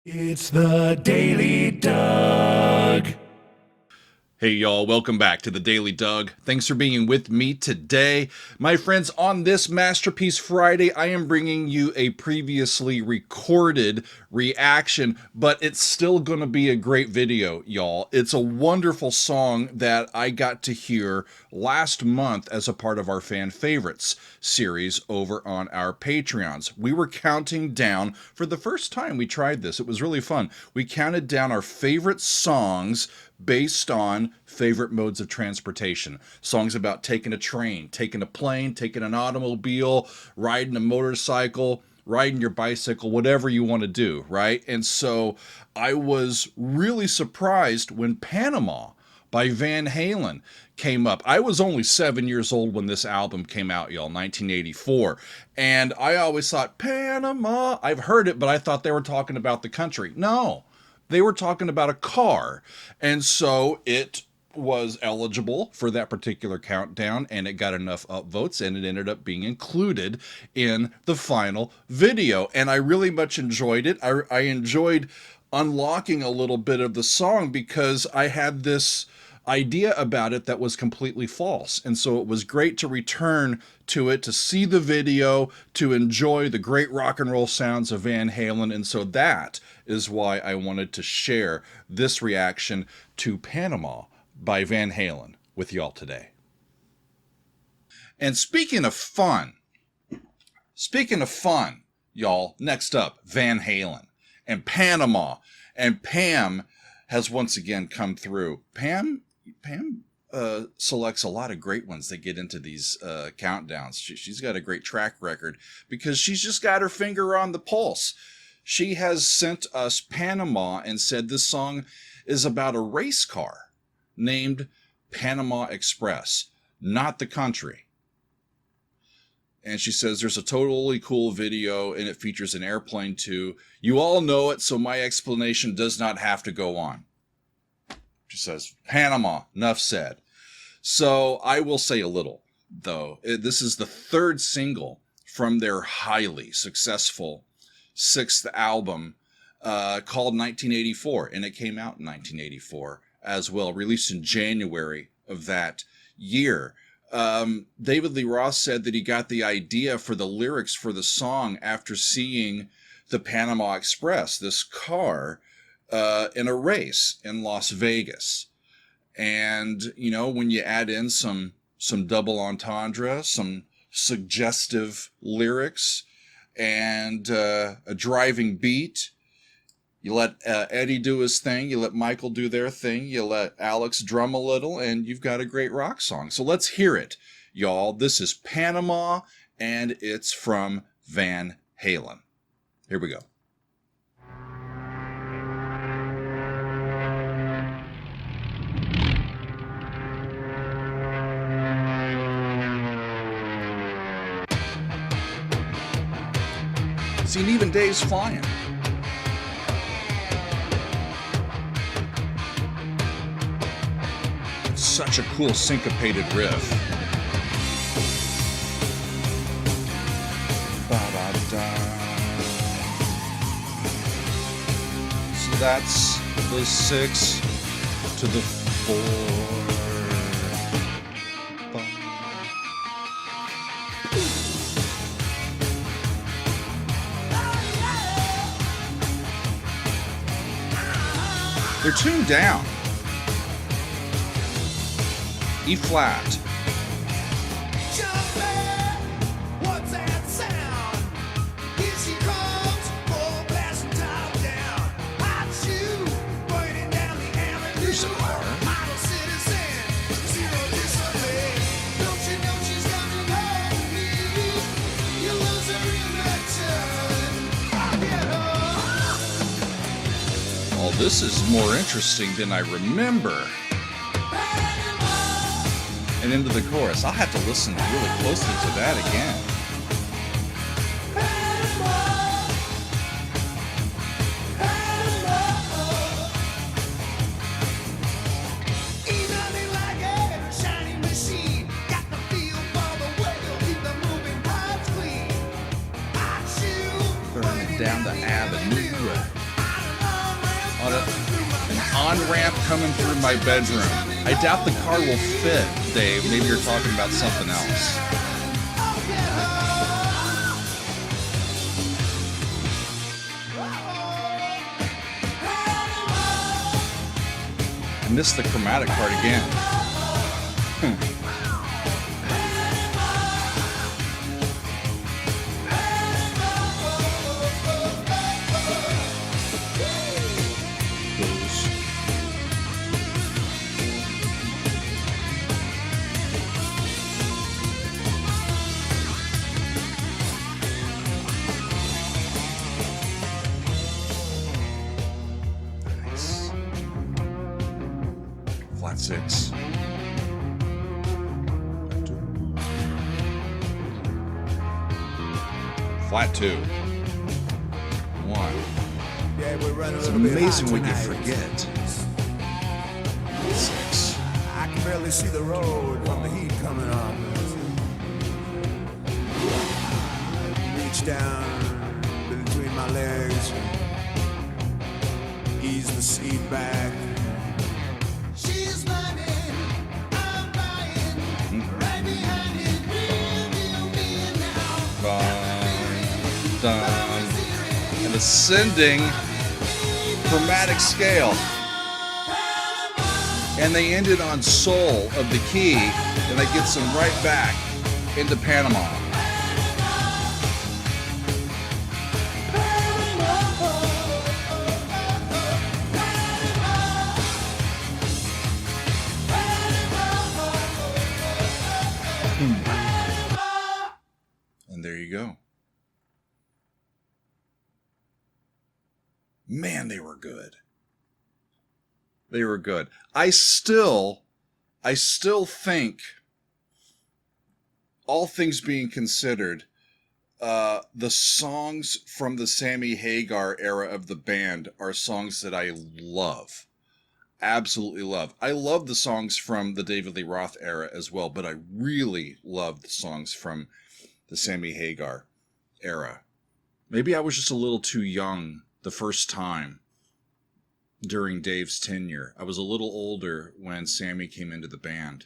It's the Daily Doug. Hey y'all, welcome back to the Daily Doug. Thanks for being with me today. My friends, on this Masterpiece Friday, I am bringing you a previously recorded reaction, but it's still going to be a great video, y'all. It's a wonderful song that I got to hear last month as a part of our Fan Favorites series over on our Patreons. We were counting down, for the first time we tried this, it was really fun. We counted down our favorite songs based on favorite modes of transportation. Songs about taking a train, taking a plane, taking an automobile, riding a motorcycle, riding your bicycle, whatever you want to do, right? And so I was really surprised when Panama by Van Halen came up. I was only 7 years old when this album came out, y'all, 1984. And I always thought, Panama, I've heard it, but I thought they were talking about the country. No, they were talking about a car. And so it was eligible for that particular countdown, and it got enough upvotes, and it ended up being included in the final video. And I really much enjoyed it. I enjoyed unlocking a little bit of the song because I had this idea about it that was completely false. And so it was great to return to it, to see the video, to enjoy the great rock and roll sounds of Van Halen. And so that is why I wanted to share this reaction to Panama by Van Halen with y'all today. And speaking of fun, y'all, next up, Van Halen and Panama. And Pam has once again come through. Pam selects a lot of great ones that get into these countdowns. She's got a great track record because she's just got her finger on the pulse. She has sent us Panama and said this song is about a race car named Panama Express, not the country. And she says there's a totally cool video and it features an airplane too. You all know it, so my explanation does not have to go on. She says, Panama, enough said. So I will say a little, though. This is the third single from their highly successful sixth album called 1984. And it came out in 1984 as well, released in January of that year. David Lee Roth said that he got the idea for the lyrics for the song after seeing the Panama Express, this car, in a race in Las Vegas. And, you know, when you add in some double entendre, some suggestive lyrics, and a driving beat, you let Eddie do his thing, you let Michael do their thing, you let Alex drum a little, and you've got a great rock song. So let's hear it, y'all. This is Panama, and it's from Van Halen. Here we go. Seen even days flying. It's such a cool syncopated riff. So that's the 6 to the 4. They're tuned down. E flat. What's that sound? Here she comes, full blasting top down. Hot shoe, burning down the avenue. Here's a car. Model citizen, zero display. Don't you know she's coming home to me? You lose her in return. I'll get her. Oh, this is more interesting than I remember. And into the chorus. I'll have to listen really closely to that again. Burning down the avenue. on an on-ramp coming through my bedroom. I doubt the car will fit, Dave. Maybe you're talking about something else. I missed the chromatic part again. Nice. Flat 6. Flat 2. 1. Yeah, we're running a It's little bit amazing hot what you tonight. forget. 6. I can barely see the road from the heat coming on. Reach down between my legs, ease the seat back. She's running, I'm buying, right behind it, we'll be now. Dun, an ascending chromatic scale. And they ended on Soul of the key, and that gets them right back into Panama. And there you go. Man, they were good. They were good. I still think, all things being considered, the songs from the Sammy Hagar era of the band are songs that I love. Absolutely love. I love the songs from the David Lee Roth era as well, but I really love the songs from the Sammy Hagar era. Maybe I was just a little too young the first time during Dave's tenure. I was a little older when Sammy came into the band.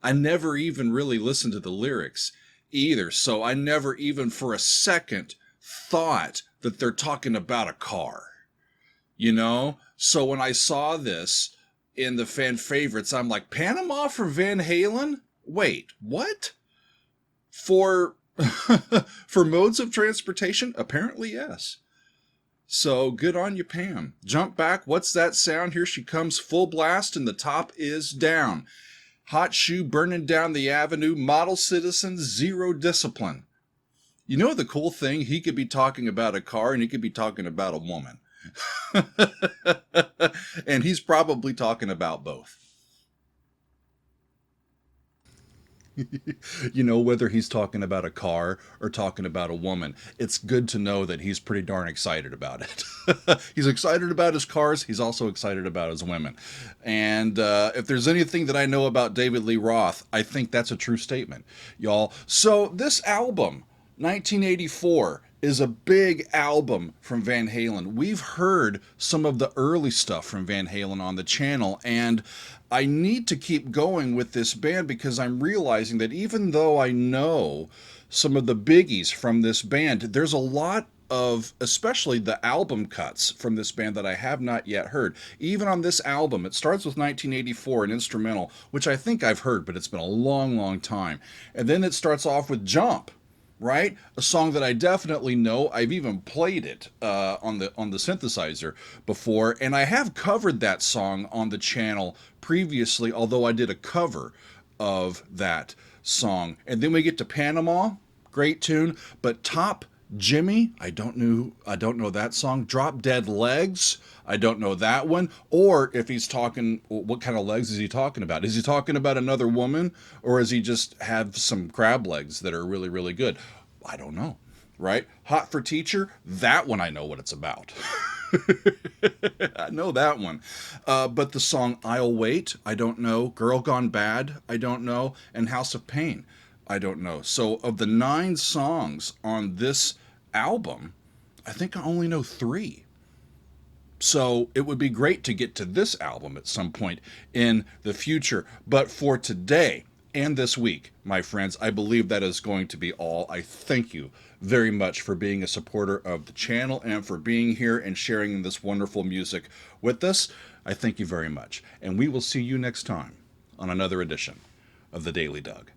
I never even really listened to the lyrics either, so I never even for a second thought that they're talking about a car. You know? So when I saw this in the fan favorites, I'm like, Panama for Van Halen? Wait, what? For for modes of transportation? Apparently, yes. So good on you, Pam. Jump back. What's that sound? Here she comes full blast and the top is down. Hot shoe burning down the avenue. Model citizen, zero discipline. You know the cool thing? He could be talking about a car and he could be talking about a woman. And he's probably talking about both. You know, whether he's talking about a car or talking about a woman, it's good to know that he's pretty darn excited about it. He's excited about his cars. He's also excited about his women. And if there's anything that I know about David Lee Roth, I think that's a true statement, y'all. So this album, 1984, is a big album from Van Halen. We've heard some of the early stuff from Van Halen on the channel, and I need to keep going with this band because I'm realizing that even though I know some of the biggies from this band, there's a lot of, especially the album cuts from this band that I have not yet heard. Even on this album, it starts with 1984, an instrumental, which I think I've heard, but it's been a long, long time. And then it starts off with Jump, right? A song that I definitely know. I've even played it on the synthesizer before, and I have covered that song on the channel previously, although I did a cover of that song. And then we get to Panama, great tune, but Top Jimmy, I don't know that song. Drop Dead Legs, I don't know that one. Or if he's talking, what kind of legs is he talking about? Is he talking about another woman, or is he just have some crab legs that are really, really good? I don't know, right? Hot for Teacher, that one I know what it's about. I know that one. But the song I'll Wait, I don't know. Girl Gone Bad, I don't know. And House of Pain, I don't know. So of the 9 songs on this album, I think I only know 3. So it would be great to get to this album at some point in the future. But for today and this week, my friends, I believe that is going to be all. I thank you very much for being a supporter of the channel and for being here and sharing this wonderful music with us. I thank you very much. And we will see you next time on another edition of The Daily Doug.